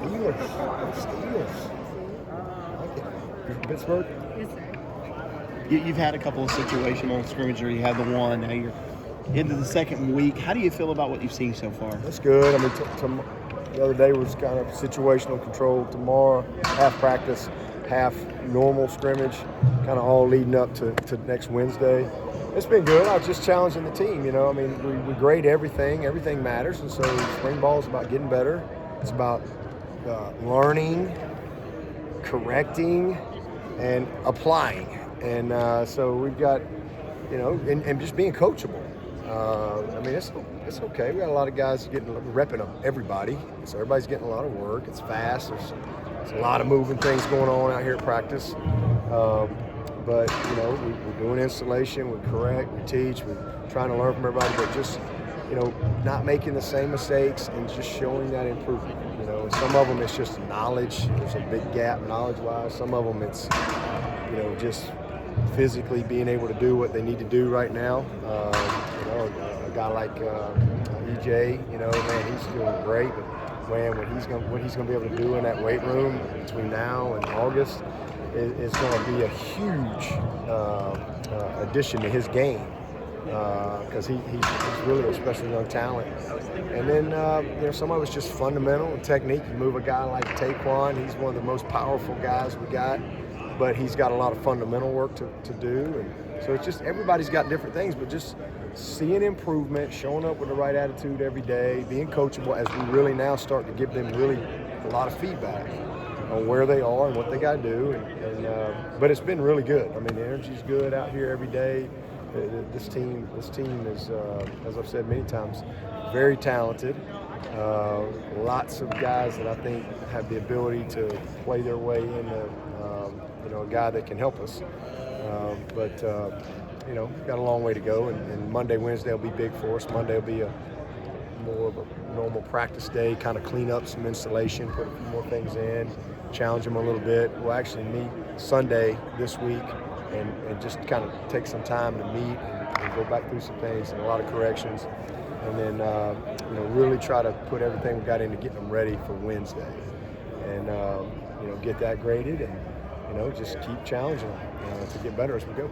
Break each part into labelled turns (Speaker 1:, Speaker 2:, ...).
Speaker 1: Steelers. I like it. You're from Pittsburgh?
Speaker 2: Yes, sir.
Speaker 3: You've had a couple of situational scrimmages, or you had the one. Now you're into the second week. How do you feel about what you've seen so far?
Speaker 1: That's good. I mean, the other day was kind of situational control. Tomorrow, half practice, half normal scrimmage, kind of all leading up to next Wednesday. It's been good. I was just challenging the team, you know. I mean, we grade everything. Everything matters. And so spring ball is about getting better. It's about learning, correcting, and applying. And so we've got, you know, and just being coachable. I mean, it's okay. We got a lot of guys repping everybody. So everybody's getting a lot of work. It's fast. There's a lot of moving things going on out here at practice. But, you know, we're doing installation, we correct, we teach, we're trying to learn from everybody, but just, you know, not making the same mistakes and just showing that improvement. You know, and some of them it's just knowledge. There's a big gap knowledge-wise. Some of them it's, you know, just physically being able to do what they need to do right now. You know, a guy like EJ, you know, man, he's doing great, but man, what he's going to be able to do in that weight room between now and August is going to be a huge addition to his game because he's really a special young talent. And then, you know, some of it's just fundamental and technique. You move a guy like Taquan, he's one of the most powerful guys we got, but he's got a lot of fundamental work to do. And so it's just everybody's got different things, but just seeing improvement, showing up with the right attitude every day, being coachable as we really now start to give them really a lot of feedback on where they are and what they got to do. But it's been really good. I mean, the energy's good out here every day. This team is, as I've said many times, very talented. Lots of guys that I think have the ability to play their way into, you know, a guy that can help us. But you know, got a long way to go. And Monday, Wednesday will be big for us. Monday will be more of a normal practice day, kind of clean up some installation, put a few more things in, challenge them a little bit. We'll actually meet Sunday this week and just kind of take some time to meet and go back through some things and a lot of corrections. And then, you know, really try to put everything we got into getting them ready for Wednesday. And, you know, get that graded and, you know, just keep challenging them to get better as we go.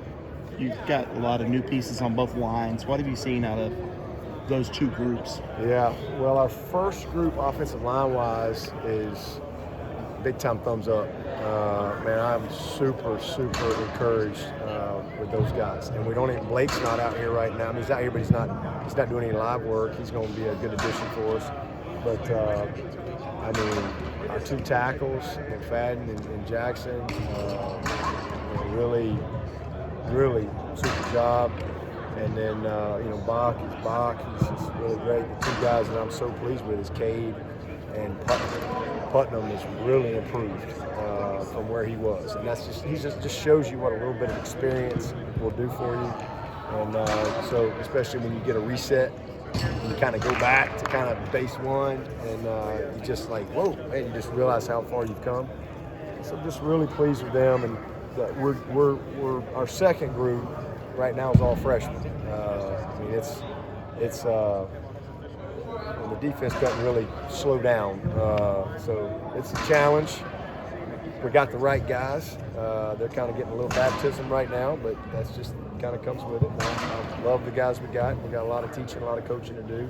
Speaker 3: You've got a lot of new pieces on both lines. What have you seen out of those two groups?
Speaker 1: Yeah, well, our first group, offensive line-wise, is big-time thumbs up. Man, I'm super, super encouraged with those guys. And we don't even, Blake's not out here right now. I mean, he's out here, but he's not doing any live work. He's going to be a good addition for us. But, I mean, our two tackles, McFadden and Jackson, really super job. And then, you know, Bach. He's just really great. The two guys that I'm so pleased with is Cade and Putnam. Putnam has really improved from where he was. And that's just shows you what a little bit of experience will do for you. And so especially when you get a reset, you kind of go back to kind of base one and you just like, whoa, man, you just realize how far you've come. So I'm just really pleased with them. And we're our second group right now is all freshmen. I mean, it's and the defense doesn't really slow down. So it's a challenge. We got the right guys. They're kind of getting a little baptism right now, but that's just kind of comes with it. I love the guys we got. We got a lot of teaching, a lot of coaching to do,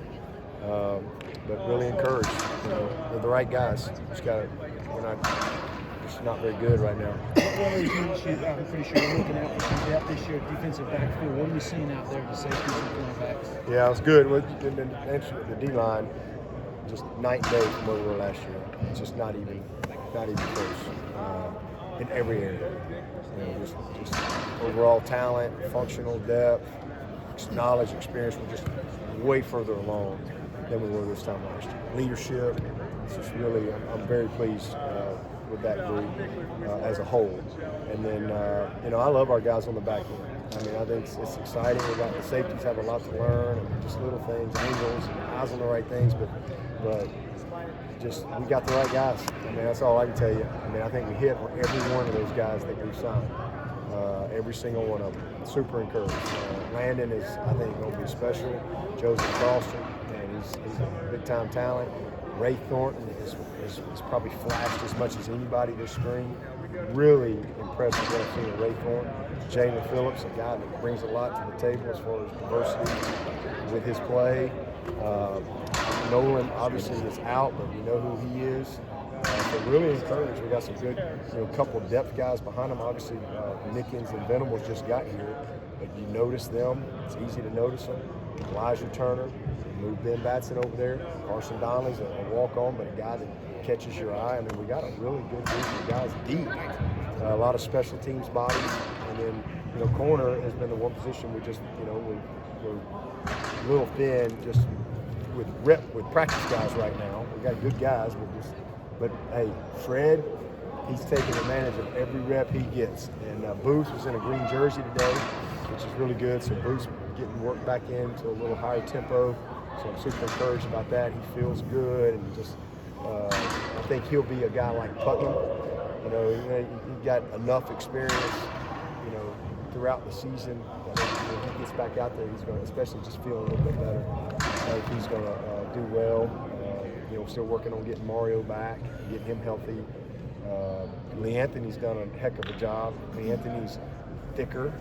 Speaker 1: but really encouraged. You know, they're the right guys. We're not very good right now.
Speaker 4: One of the things I'm pretty sure you're looking at for some depth this year, defensive backfield. What are you seeing out there, the safeties and cornerbacks?
Speaker 1: Yeah, it was good. The D-line, just night and day from where we were last year. It's just not even close in every area. You know, just overall talent, functional depth, knowledge, experience. We're just way further along than we were this time last year. Leadership, it's just really, I'm very pleased with that group as a whole. And then, you know, I love our guys on the back end. I mean, I think it's exciting. We got the safeties have a lot to learn, and just little things, angles, and eyes on the right things. But just we got the right guys. I mean, that's all I can tell you. I mean, I think we hit on every one of those guys that we've signed. Every single one of them. Super encouraged. Landon is, I think, going to be special. Joseph Charleston, and he's a big-time talent. Ray Thornton is probably flashed as much as anybody this spring. Really impressive what I've seen with Ray Thornton. Jalen Phillips, a guy that brings a lot to the table as far as diversity with his play. Nolan obviously is out, but we know who he is. So really encouraged. We got some good, couple of depth guys behind them. Obviously, Nickens and Venables just got here, but you notice them. It's easy to notice them. Elijah Turner, move Ben Batson over there. Carson Donnelly's a walk-on, but a guy that catches your eye. I mean, we got a really good group of guys deep. A lot of special teams bodies, and then corner has been the one position we just we're a little thin just with practice guys right now. We got good guys, but hey, Fred, he's taking advantage of every rep he gets. And Booth was in a green jersey today, which is really good. So Booth's getting worked back into a little higher tempo. So I'm super encouraged about that. He feels good, and just I think he'll be a guy like Putnam. He got enough experience, throughout the season that when he gets back out there, he's going to, especially just feeling a little bit better. He's going to do well. Still working on getting Mario back, getting him healthy. Lee Anthony's done a heck of a job. Lee Anthony's thicker.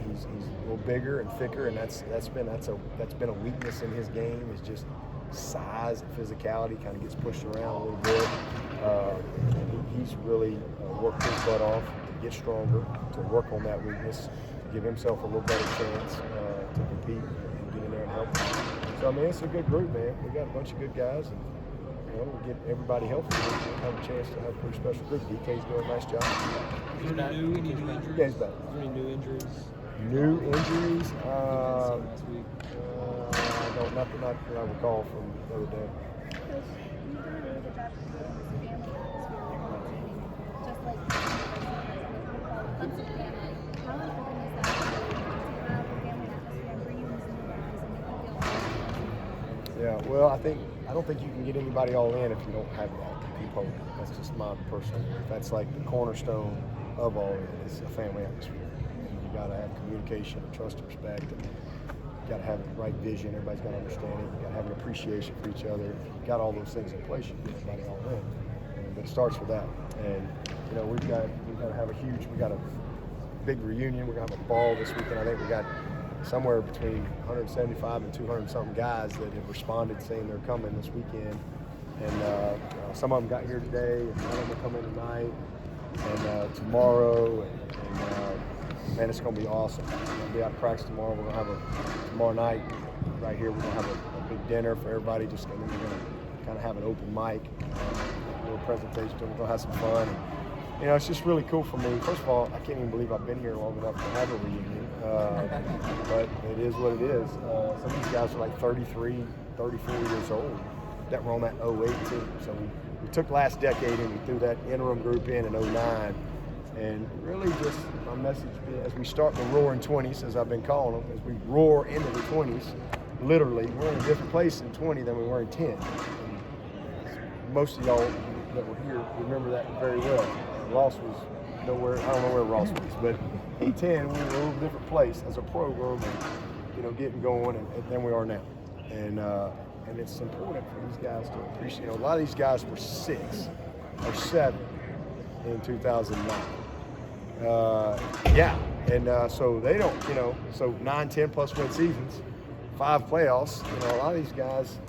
Speaker 1: He's a little bigger and thicker, and that's been a weakness in his game. Is just size and physicality. Kind of gets pushed around a little bit. He's really worked his butt off to get stronger, to work on that weakness, give himself a little better chance to compete and get in there and help. So I mean, it's a good group, man. We got a bunch of good guys, and we get everybody healthy. We'll have a chance to have a pretty special group. DK's doing a nice job.
Speaker 4: Is there any new injuries?
Speaker 1: DK's back.
Speaker 4: Is there any new injuries?
Speaker 1: New injuries? Nothing that I recall from the other day.
Speaker 2: Coach, you've done a really good job of creating this family atmosphere, just like the family. How important is that to have a family atmosphere and bring in these new guys and make them feel
Speaker 1: Yeah, well, I don't think you can get anybody all in if you don't have that component. That's just my personal. That's like the cornerstone of all of it. It's a family atmosphere. You got to have communication, and trust, and respect. And you got to have the right vision. Everybody's got to understand it. You got to have an appreciation for each other. You got all those things in place. You get everybody all in. But it starts with that. And we've got a big reunion. We're gonna have a ball this weekend. I think we got somewhere between 175 and 200 something guys that have responded saying they're coming this weekend. And some of them got here today, and some of them are coming tonight and tomorrow. And man, it's gonna be awesome. We're gonna be out of practice tomorrow. We're gonna have tomorrow night right here. We're gonna have a big dinner for everybody. We're gonna kind of have an open mic, a little presentation. We're gonna have some fun. And, it's just really cool for me. First of all, I can't even believe I've been here long enough to have a reunion. But it is what it is. Some of these guys are like 33, 34 years old that were on that 08 team. So we took last decade and we threw that interim group in 09. And really just my message as we start the roaring 20s, as I've been calling them, as we roar into the 20s, literally, we're in a different place in 20 than we were in 10. And most of y'all that were here remember that very well. Ross was nowhere, I don't know where Ross was, but in 10, we were in a little different place as a program and, getting going than we are now. And it's important for these guys to appreciate. A lot of these guys were 6 or 7 in 2009. So they don't, so 9, 10 plus win seasons, 5 playoffs. A lot of these guys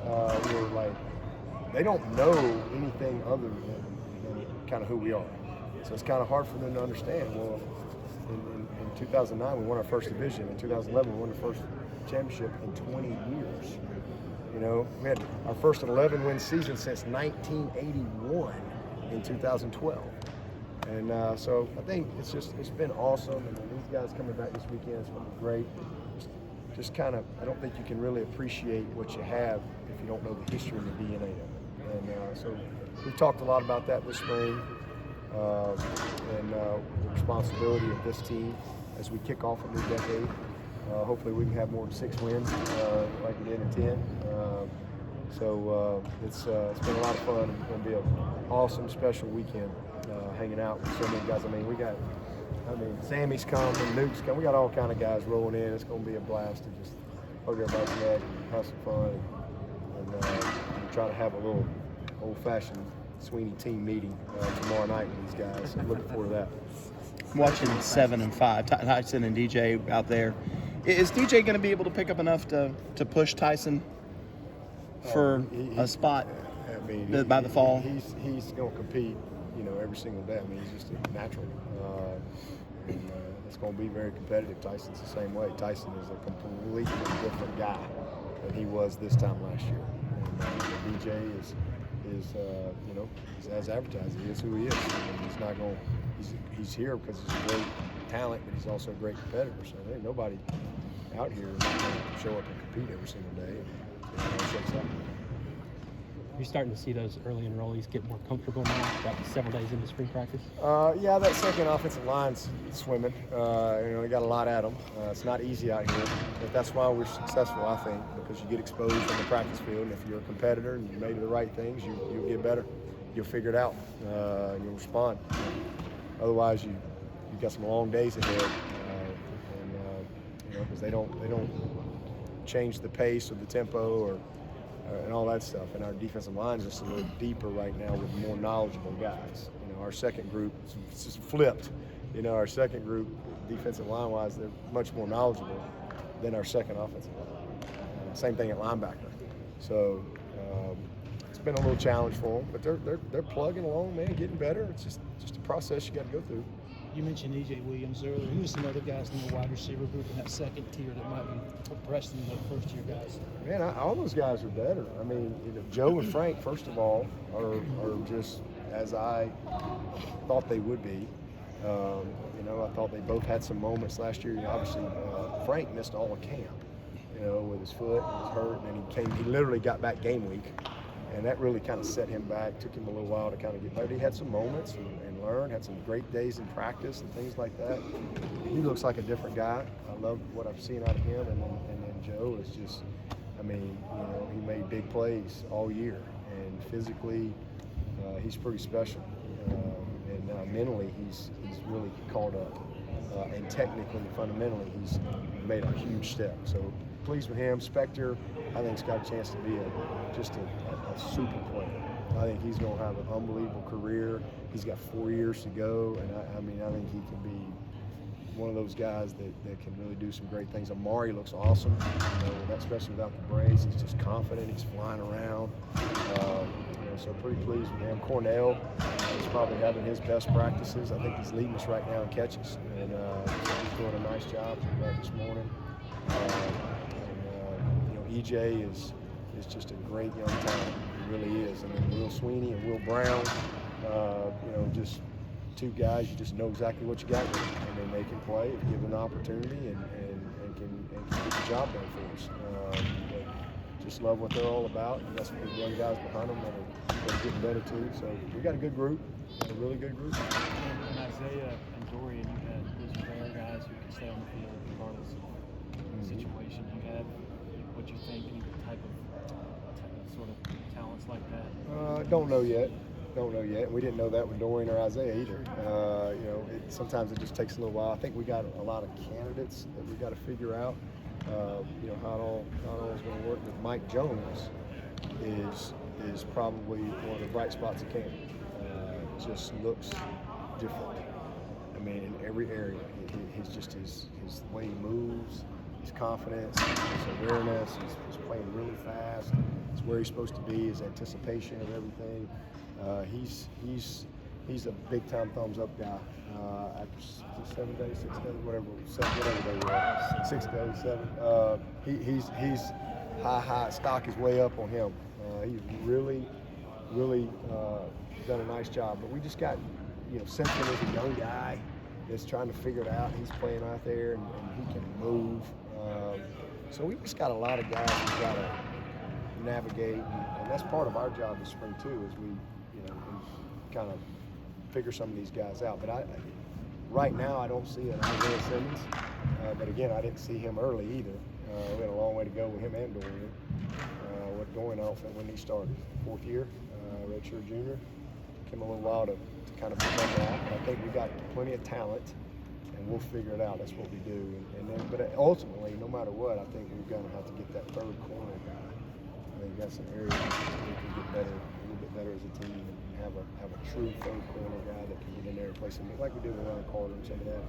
Speaker 1: were like, they don't know anything other than kind of who we are. So it's kind of hard for them to understand. Well, in 2009, we won our first division. In 2011, we won the first championship in 20 years. We had our first 11-win season since 1981 in 2012. And so I think it's been awesome. And these guys coming back this weekend is going to be great. Just kind of, I don't think you can really appreciate what you have if you don't know the history and the DNA of it. And so we've talked a lot about that this spring, and the responsibility of this team as we kick off a new decade. Hopefully we can have more than 6 wins like we did in 10. So it's been a lot of fun. It's going to be an awesome, special weekend hanging out with so many guys. Sammy's coming, Nuke's coming. We got all kind of guys rolling in. It's going to be a blast to just hug everybody's neck and have some fun. And try to have a little old-fashioned Swinney team meeting tomorrow night with these guys. I'm looking forward to that.
Speaker 3: I'm watching 7 and 5, Tyson and DJ out there. Is DJ going to be able to pick up enough to push Tyson for a spot by the fall?
Speaker 1: He's going to compete, every single day. I mean, he's just a natural. It's going to be very competitive. Tyson's the same way. Tyson is a completely different guy than he was this time last year. And DJ is as advertised. He is who he is. And he's not going. He's here because he's a great talent, but he's also a great competitor. So there ain't nobody out here that's going to show up and compete every single day. And it shakes out.
Speaker 5: You're starting to see those early enrollees get more comfortable now, about several days into spring practice?
Speaker 1: Yeah, that second offensive line's swimming. They got a lot at them. It's not easy out here, but that's why we're successful, I think, because you get exposed on the practice field, and if you're a competitor and you made the right things, you'll get better. You'll figure it out, and you'll respond. Otherwise, you've got some long days ahead, because they don't change the pace or the tempo or and all that stuff. And our defensive line is just a little deeper right now with more knowledgeable guys. Our second group is just flipped. Our second group, defensive line-wise, they're much more knowledgeable than our second offensive line. Same thing at linebacker. So it's been a little challenge for them, but they're plugging along, man, getting better. It's just a process you got to go through.
Speaker 4: You mentioned E.J. Williams earlier. Who are some other guys in the wide receiver group in that second tier that might be pressing the first-tier guys?
Speaker 1: Man, all those guys are better. I mean, Joe and Frank, first of all, are just as I thought they would be. I thought they both had some moments last year. Obviously, Frank missed all of camp, with his foot and was hurt, and he literally got back game week. And that really kind of set him back, took him a little while to kind of get better. He had some moments and learned, had some great days in practice and things like that. He looks like a different guy. I love what I've seen out of him. And then Joe is just, he made big plays all year. And physically, he's pretty special. And mentally, he's really caught up. And technically and fundamentally, he's made a huge step. So pleased with him. Spector, I think, has got a chance to be just a super player. I think he's going to have an unbelievable career. He's got 4 years to go, and I think he can be one of those guys that can really do some great things. Amari looks awesome, especially without the brace. He's just confident. He's flying around. So pretty pleased with him. Cornell is probably having his best practices. I think he's leading us right now in catches, and so he's doing a nice job this morning. EJ is just a great young talent. He really is. And then Will Swinney and Will Brown, just two guys you just know exactly what you got with them. And then they can play if given the opportunity and can get the job done for us. But just love what they're all about. And that's what the young guys behind them that are getting better too. So we got a good group, a really good group.
Speaker 6: And Isaiah and Dorian, you had those rare guys who can stay on the field regardless of the situation. You have what you think, any type of sort of talents like that?
Speaker 1: Don't know yet. We didn't know that with Dorian or Isaiah either. Sometimes it just takes a little while. I think we got a lot of candidates that we got to figure out. How it all is going to work. But Mike Jones is probably one of the bright spots of camp. Just looks different. In every area. His way he moves, his confidence, his awareness. He's playing really fast. It's where he's supposed to be. His anticipation of everything. He's a big time thumbs up guy. After 7 days, 6 days, whatever they were, 6 days, 7. He's high. Stock is way up on him. He's really done a nice job. But we just got, Simpson is a young guy that's trying to figure it out. He's playing out there and he can move. So we just got a lot of guys who've got to navigate, and that's part of our job this spring too, is we, kind of figure some of these guys out. But right now I don't see an Isaiah Simmons. But again, I didn't see him early either. We had a long way to go with him and Dorian. With Dorian, I don't think when he started, 4th year, redshirt junior. Took him a little while to kind of become that. But I think we got plenty of talent, and we'll figure it out. That's what we do. But ultimately, no matter what, I think we're going to have to get that third corner guy. think that's an area we can get better, a little bit better as a team, and have a true third corner guy that can get in there and play something like we did with Ryan Carter and some of that.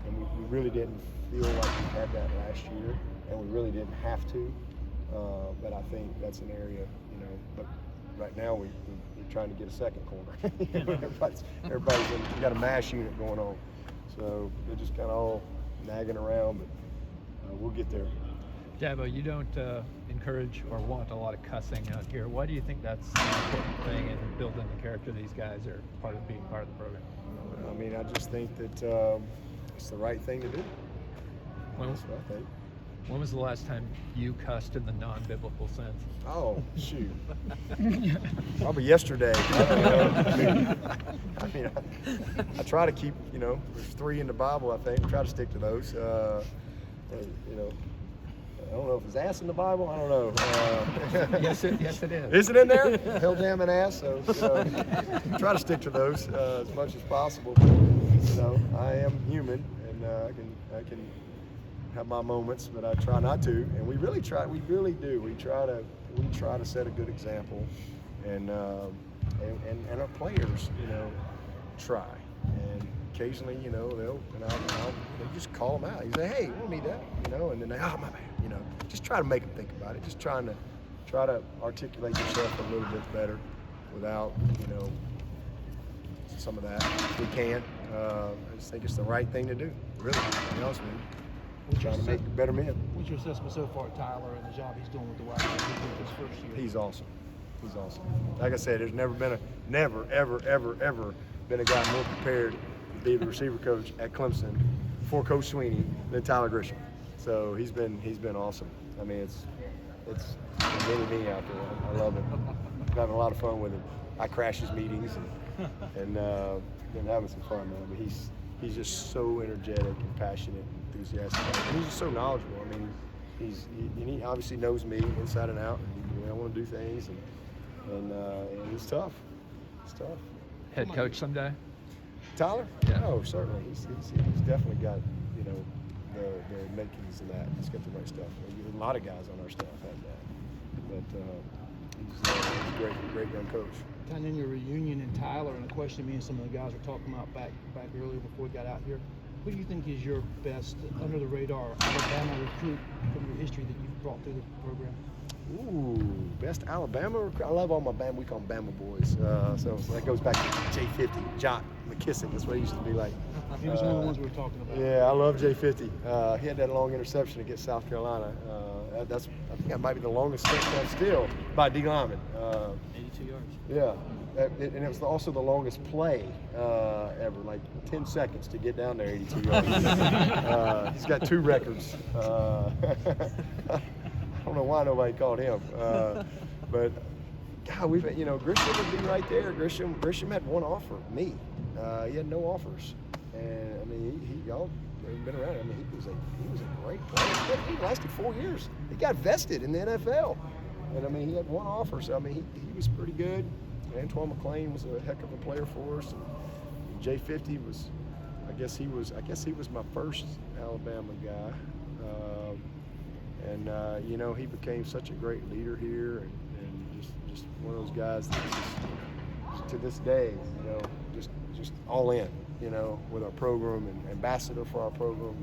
Speaker 1: And we really didn't feel like we had that last year, and we really didn't have to. But I think that's an area, you know. But right now we're trying to get a second corner. everybody's we got a mash unit going on, so they're just kind of all nagging around, but we'll get there.
Speaker 7: Dabo, you don't encourage or want a lot of cussing out here. Why do you think that's an important thing in building the character these guys are being part of the program?
Speaker 1: I mean, I just think that it's the right thing to do. That's what I think.
Speaker 7: When was the last time you cussed in the non-biblical sense?
Speaker 1: Oh, shoot. Probably yesterday. I mean, I try to keep, you know, there's 3 in the Bible, I think. I try to stick to those. You know, I don't know if it's ass in the Bible. I don't know.
Speaker 7: Yes, it is.
Speaker 1: Is it in there? Hell damn an ass. So try to stick to those as much as possible. But, you know, I am human, and I can have my moments, but I try not to. And we really try. We really do. We try to set a good example, and our players, you know, try. And occasionally, you know, they'll just call them out. You say, hey, we don't need that, you know, and then they, oh my bad, you know. Just try to make them think about it. Just try to articulate yourself a little bit better without, you know, some of that. If we can. I just think it's the right thing to do. Really, to be honest with you. Trying to make better men.
Speaker 4: What's your assessment so far of Tyler and the job he's doing with the wide receivers this first year?
Speaker 1: He's awesome. He's awesome. Like I said, there's never ever been a guy more prepared to be the receiver coach at Clemson for Coach Swinney than Tyler Grisham. So he's been awesome. I mean, it's really me out there. I love him. I'm having a lot of fun with him. I crash his meetings and been having some fun, man. But he's just so energetic and passionate and enthusiastic. And he's just so knowledgeable. I mean, he obviously knows me inside and out. And, you know, I want to do things, and he's tough. He's tough.
Speaker 7: Head coach someday?
Speaker 1: Tyler?
Speaker 7: Yeah.
Speaker 1: Oh, certainly. He's definitely got, you know, the makings of that. He's got the right stuff. A lot of guys on our staff have that. But he's a great young coach.
Speaker 4: Kind of in your reunion in Tyler, and a question me and some of the guys were talking about back earlier before we got out here. Who do you think is your best under the radar Alabama recruit from your history that you've brought through the program?
Speaker 1: Ooh, best Alabama recruit. I love all my Bama. We call them Bama boys. So that goes back to J50, Jock McKissick. That's what he used to be like.
Speaker 4: He was one of the ones we were talking about.
Speaker 1: Yeah, I love J50. He had that long interception against South Carolina. I think that might be the longest touchdown still by D. Lyman.
Speaker 6: 82 yards.
Speaker 1: Yeah, and it was also the longest play ever, like 10 seconds to get down there 82 yards. He's got 2 records. I don't know why nobody called him, but God, Grisham would be right there. Grisham had one offer, me. He had no offers, and I mean, y'all have been around. I mean, he was a great player. He lasted 4 years. He got vested in the NFL, and I mean, he had one offer. So I mean, he was pretty good. Antoine McClain was a heck of a player for us. And J50 was, I guess he was my first Alabama guy. You know, he became such a great leader here, and just one of those guys that just to this day, you know, just all in, you know, with our program and ambassador for our program.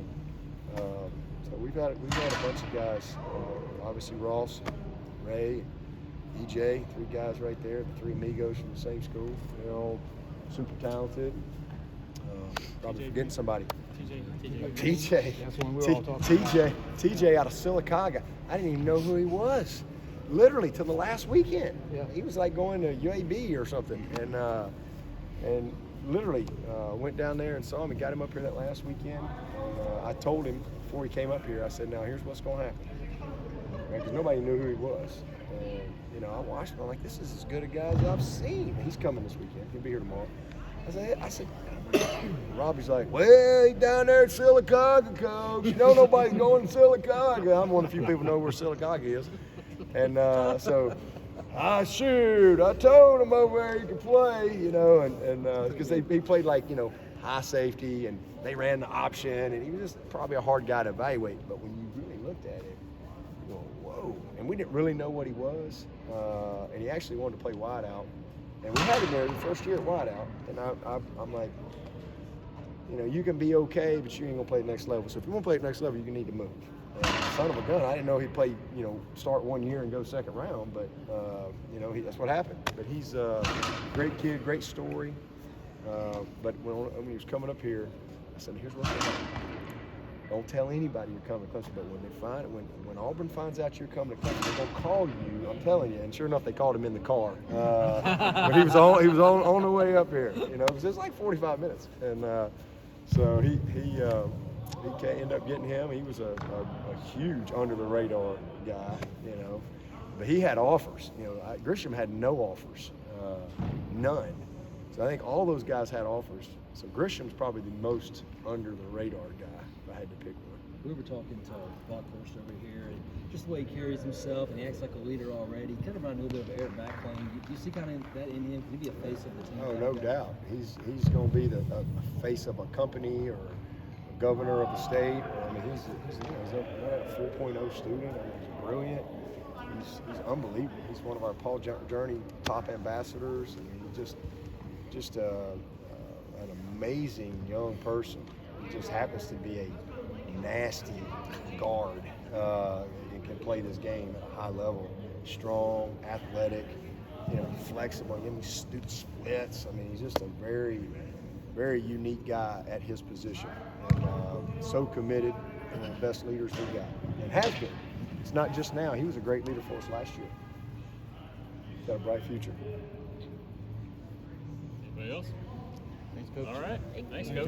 Speaker 1: So we've had a bunch of guys. Obviously Ross, Ray, EJ, 3 guys right there, the 3 amigos from the same school. They're all super talented. Probably forgetting somebody. TJ.
Speaker 4: That's one we're all talking about.
Speaker 1: TJ out of Sylacauga. I didn't even know who he was. Literally till the last weekend.
Speaker 4: Yeah.
Speaker 1: He was like going to UAB or something, and literally went down there and saw him and got him up here that last weekend. And, I told him before he came up here, I said, now here's what's going to happen, because nobody knew who he was. And you know, I watched him. I'm like, this is as good a guy as I've seen. He's coming this weekend. He'll be here tomorrow. I said, Robbie's like, well, he's down there at Sylacauga, coach. You know nobody's going to Sylacauga. I'm one of the few people know where Sylacauga is. And so, shoot, I told him over there he could play, you know, and because he played like, you know, high safety, and they ran the option, and he was just probably a hard guy to evaluate. But when you really looked at him, you go, whoa. and we didn't really know what he was, and he actually wanted to play wide out, and we had him there the first year at wide out, and I'm like, you know, you can be okay, but you ain't gonna play the next level. So if you want to play the next level, you need to move. And son of a gun, I didn't know he'd play, you know, start 1 year and go second round, but you know, that's what happened. But he's a great kid, great story. But when he was coming up here, I said, here's what's going to happen. Don't tell anybody you're coming to Clemson, but when Auburn finds out you're coming to Clemson, they're gonna call you. I'm telling you. And sure enough, they called him in the car. But he was on the way up here. You know, because it was like 45 minutes, and so he ended up getting him. He was a huge under the radar guy. You know, but he had offers. You know, Grisham had no offers, none. So I think all those guys had offers. So Grisham's probably the most under the radar guy. I had to pick one.
Speaker 8: We were talking to Bockhorst over here, and just the way he carries himself, and he acts like a leader already. Kind of reminded me a little bit of Eric Backlane. Do you see kind of that in him? Can he be a face of the team?
Speaker 1: Oh, no doubt. He's going to be the face of a company or a governor of the state. I mean, he's a 4.0 student. I mean, he's brilliant. He's unbelievable. He's one of our Paul Journey top ambassadors. I mean, just an amazing young person. He just happens to be a nasty guard and can play this game at a high level. Strong, athletic, you know, flexible. He splits. I mean, he's just a very, very unique guy at his position, and so committed. One of the best leaders we got, and has been. It's not just now. He was a great leader for us last year. He's got a bright future.
Speaker 6: Anybody else?
Speaker 4: Thanks, Coach.
Speaker 6: All right. Thanks, Coach.